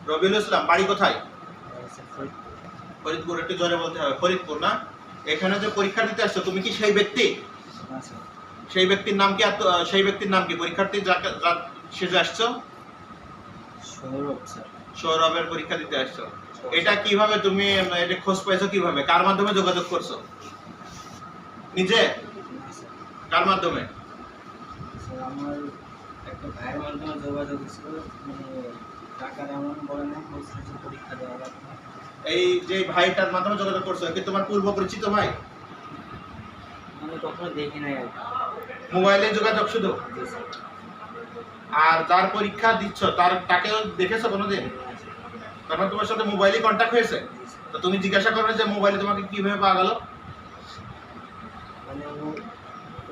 রবিউল ইসলাম, বাড়ি কোথায়? ফরিদপুর। একটু জোরে বলতে হবে। ফরিদপুর না? এখানে যে পরীক্ষা দিতে আসছো তুমি কি সেই ব্যক্তি? সেই ব্যক্তির নাম কি? সেই ব্যক্তির নাম কি? পরীক্ষার্থী সে যে আসছো? সৌরভের পরীক্ষা দিতে আসছো। এটা কিভাবে তুমি এটা খোঁজ পাইছো কিভাবে? কার মাধ্যমে যোগাযোগ করছো? নিজে? কার মাধ্যমে? আমার একটা ভাইয়ের মাধ্যমে যোগাযোগ ছিল, টাকার এমন বলে না পরীক্ষা দেওয়া লাগবে। এই যে ভাইটার মাধ্যমে যোগাযোগ করছো, কি তোমার পূর্ব পরিচিত ভাই? আমি কখনো দেখি নাই আর মোবাইলে যোগাযোগ শুধু? আর যার পরীক্ষা দিচ্ছ তাকেও দেখেছো কোনোদিন? তারপর তোমার সাথে মোবাইলে কন্ট্যাক্ট হয়েছে? তো তুমি জিজ্ঞাসা করবে যে মোবাইলে তোমাকে কিভাবে পাওয়া গেল? মানে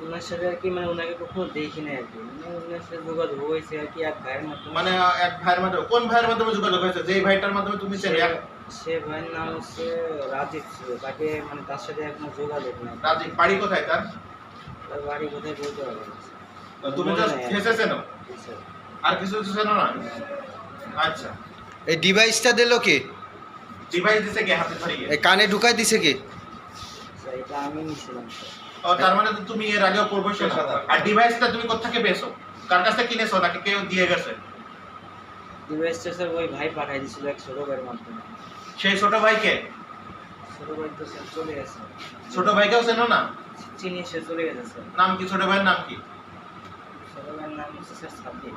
ওনার সাথে আর কি, মানে ওনাকে কখনো দেখি নাই আর কি, মানে ওনার সাথে যোগাযোগ হয়েছে আর কি এক ভাইয়ের মাধ্যমে। মানে এক ভাইয়ের মাধ্যমে? কোন ভাইয়ের মাধ্যমে যোগাযোগ হয়েছে? যে ভাইটার মাধ্যমে তুমি চেনো? সে ভাইয়ের নাম হচ্ছে রাজীব ছিল, তাকে মানে তার সাথে এখনো যোগাযোগ নাই। রাজীব, বাড়ি কোথায় তার? তার বাড়ি কোথায় বলতে পারবো না। তুমি জাস্ট ফেসে চেনো, আর কিছু চেনো না? আচ্ছা, এই ডিভাইসটা দিল কে? ডিভাইস দিছে কে? হাতে ধরে? এই কানে ঢুকাই দিছে কে? এটা আমি নিছিলাম। ও, তার মানে তো তুমি এর আগেও প্রফেশনাল। আর ডিভাইসটা তুমি কোথা থেকে পেয়েছো? কার কাছ থেকে কিনেছো নাকি কেউ দিয়ে গেছে? ডিভাইসটা স্যার ওই ভাই পাঠাই দিয়েছিল এক ছোট ভাইয়ের মাধ্যমে। সেই ছোট ভাইকে? ছোট ভাই তো স্যার চলে গেছে। ছোট ভাইকেও চেনো না? চিনি, সে চলে গেছে স্যার। নাম কি ছোট ভাইয়ের নাম কি? ছোট ভাইয়ের নাম হচ্ছে স্যার সাব্বির।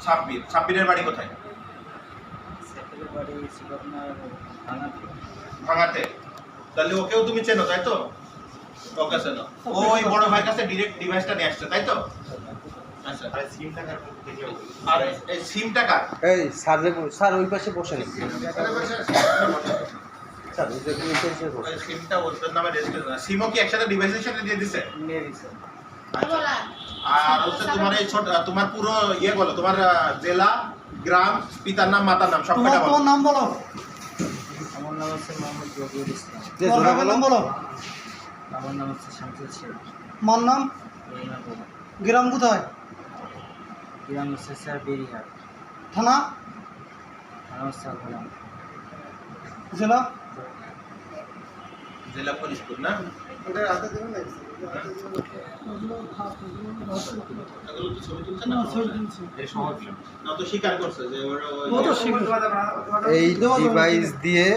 সাব্বির। সাব্বিরের বাড়ি কোথায়? সাব্বিরের বাড়ি ছিল আপনার ভাঙাতে। ভাঙাতে? তাহলে ওকেও তুমি চেনো তাই তো? ওকে চেনো। ওই বড় ভাইয়ের কাছে ডাইরেক্ট ডিভাইসটা নিয়ে আসছে তাই তো? আচ্ছা, আর সিম টাকার আর এই সিম টাকা? এই স্যার স্যার ওই পাশে বসেন। স্যার ওই যে ওই পাশে বসেন। সিমটা ওর নামে রেজিস্টার না। সিমও কি একসাথে ডিভাইসের সাথে দিয়ে দিছে? নিয়ে দিছে। আচ্ছা। আর হচ্ছে তোমার এই ছোট তোমার পুরো ইয়ে বলো, তোমার জেলা, গ্রাম, পিতার নাম, মাতার নাম সব কটা বলো। তোমার নাম বলো। আমার নাম হচ্ছে মোহাম্মদ রবিউল ইসলাম। তোমার বাবার নাম বলো। আমার নাম হচ্ছে শামসুল শেখ। মার নাম? গ্রাম কোথায়? গ্রাম হচ্ছে স্যার বেরিহাট। থানা? থানা হচ্ছে আলহাম। জেলা? জেলা ফরিদপুর না? এগুলো তো ছবি তুলছে না? না তো স্বীকার করছে যে এই ডিভাইস দিয়ে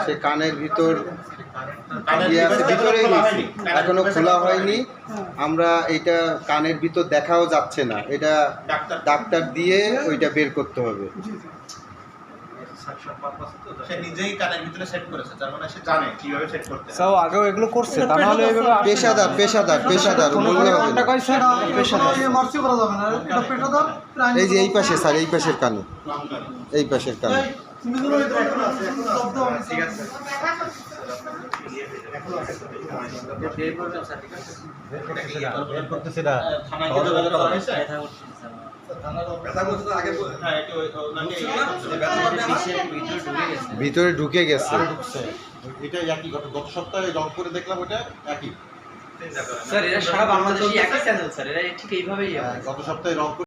সে কানের ভিতর ভিতরে এখনো খোলা হয়নি। আমরা এটা কানের ভিতর দেখাও যাচ্ছে না, এটা ডাক্তার দিয়ে ওইটা বের করতে হবে। সে নিজেই কানের ভিতরে সেট করেছে, তার মানে সে জানে কিভাবে সেট করতে হয়। সব আগেও এগুলো করছে, তা নাহলে এইভাবে পেশাদার পেশাদার পেশাদার বললে হবে না। মার্সি করা যাবে না, এটা পেশাদার। এই যে এই পাশে স্যার, এই পাশের কানে, এই পাশের কানে। তুমি তো ঠিক আছে। থানায় কি যোগাযোগ করা হয়েছে? হ্যাঁ, একটু ভিতরে ঢুকে গেছে। এটা একই গত সপ্তাহে রং করে দেখলাম, ওটা একই স্যার এরা সারা বাংলাদেশে একই চ্যানেল স্যার, এরা ঠিক এইভাবেই গত সপ্তাহে রং